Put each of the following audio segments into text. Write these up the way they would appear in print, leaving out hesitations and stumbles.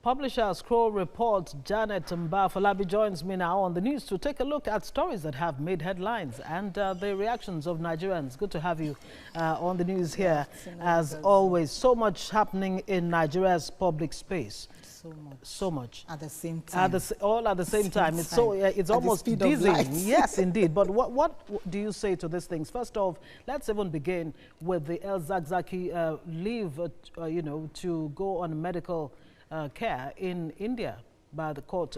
Publisher Scroll Report Janet Mba-Afolabi joins me now on the news to take a look at stories that have made headlines and the reactions of Nigerians. Good to have you on the news here. As always, so much happening in Nigeria's public space. So much. At the same time. All at the same time. It's almost dizzying. Yes, indeed. But what do you say to these things? First off, let's even begin with the El Zakzaky leave, to go on medical care in India by the court,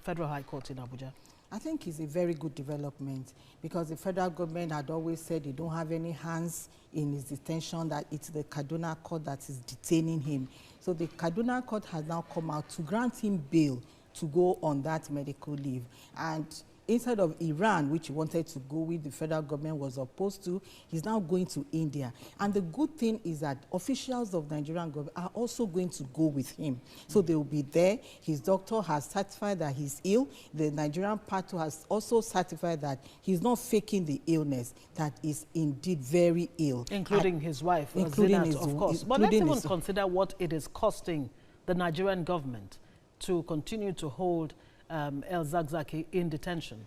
Federal High Court in Abuja. I think it's a very good development because the federal government had always said they don't have any hands in his detention, that it's the Kaduna court that is detaining him. So the Kaduna court has now come out to grant him bail to go on that medical leave. And instead of Iran, which he wanted to go with, the federal government was opposed to, he's now going to India. And the good thing is that officials of Nigerian government are also going to go with him. So they will be there. His doctor has certified that he's ill. The Nigerian part has also certified that he's not faking the illness, that is indeed very ill. Including his wife, Zinat, of course. But let's even consider what it is costing the Nigerian government to continue to hold El Zakzaky in detention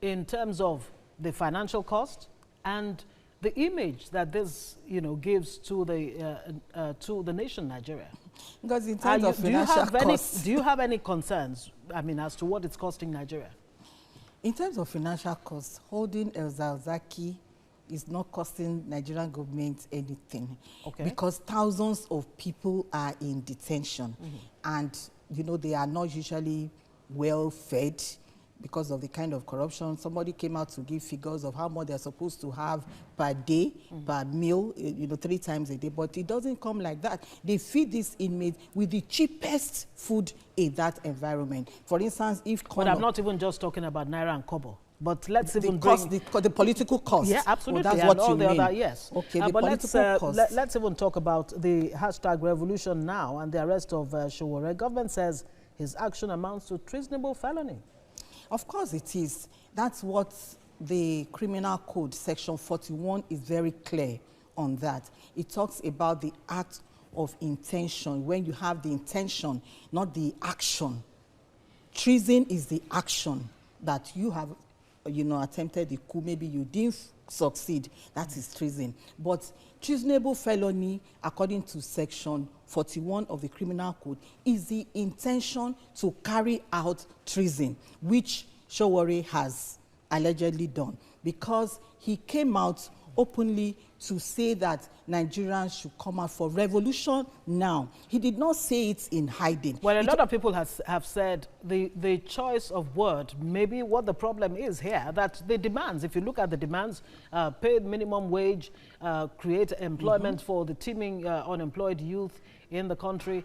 in terms of the financial cost and the image that this, gives to the nation Nigeria. Because in terms of financial costs, do you have any concerns, as to what it's costing Nigeria? In terms of financial costs, holding El Zakzaky is not costing Nigerian government anything. Okay. Because thousands of people are in detention, and they are not usually well fed because of the kind of corruption. Somebody came out to give figures of how much they're supposed to have per day, per meal, 3 times a day, but it doesn't come like that. They feed these inmates with the cheapest food in that environment. For instance, But I'm not even just talking about Naira and Kobo. But let's even the political cost. Yeah, absolutely. Well, that's what you mean. Other, yes. Okay, but let's even talk about the hashtag revolution now and the arrest of Sowore. Government says his action amounts to treasonable felony. Of course it is. That's what the Criminal Code, Section 41, is very clear on that. It talks about the act of intention, when you have the intention, not the action. Treason is the action that you have, attempted the coup. Maybe you didn't succeed. That is treason. But treasonable felony, according to Section 41 of the Criminal Code, is the intention to carry out treason, which Sowore has allegedly done, because he came out openly to say that Nigerians should come out for revolution now. He did not say it in hiding. Well, a lot of people have said the choice of word, maybe what the problem is here, that the demands, if you look at the demands, paid minimum wage, create employment for the teeming unemployed youth in the country,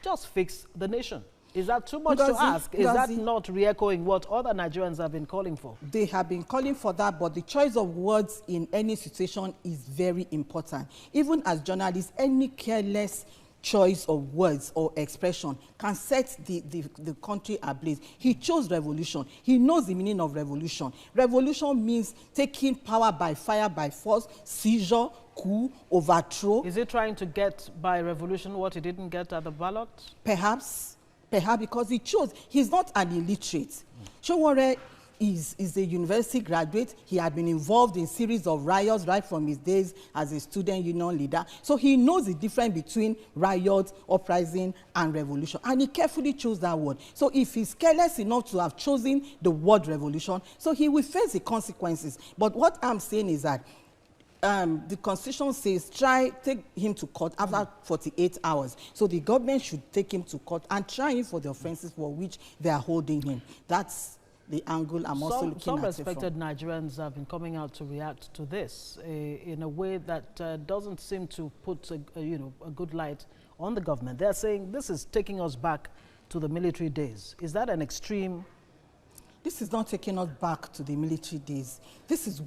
just fix the nation. Is that too much to ask? Is that not re-echoing what other Nigerians have been calling for? They have been calling for that, but the choice of words in any situation is very important. Even as journalists, any careless choice of words or expression can set the country ablaze. He chose revolution. He knows the meaning of revolution. Revolution means taking power by fire, by force, seizure, coup, overthrow. Is he trying to get by revolution what he didn't get at the ballot? Perhaps because he chose. He's not an illiterate. Sowore is a university graduate. He had been involved in series of riots right from his days as a student union leader. So he knows the difference between riot, uprising, and revolution. And he carefully chose that word. So if he's careless enough to have chosen the word revolution, so he will face the consequences. But what I'm saying is that the Constitution says take him to court after 48 hours. So the government should take him to court and try him for the offenses for which they are holding him. That's the angle I'm also looking at. Some respected Nigerians have been coming out to react to this in a way that doesn't seem to put a good light on the government. They're saying this is taking us back to the military days. Is that an extreme? This is not taking us back to the military days. This is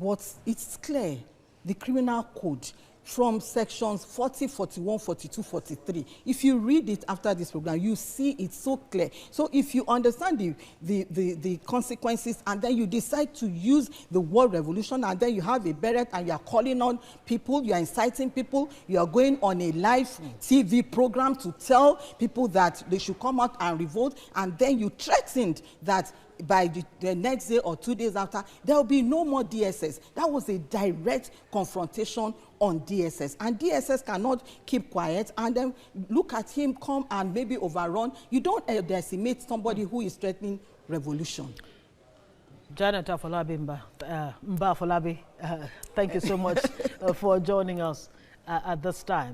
it's clear. The Criminal Code from sections 40, 41, 42, 43. If you read it after this program, you see it's so clear. So if you understand the consequences, and then you decide to use the word revolution, and then you have a beret and you are calling on people, you are inciting people, you are going on a live TV program to tell people that they should come out and revolt, and then you threatened that by the next day or 2 days after, there will be no more DSS. That was a direct confrontation on DSS. And DSS cannot keep quiet and then look at him come and maybe overrun. You don't decimate somebody who is threatening revolution. Janet Afolabi, Mba-Afolabi, thank you so much for joining us at this time.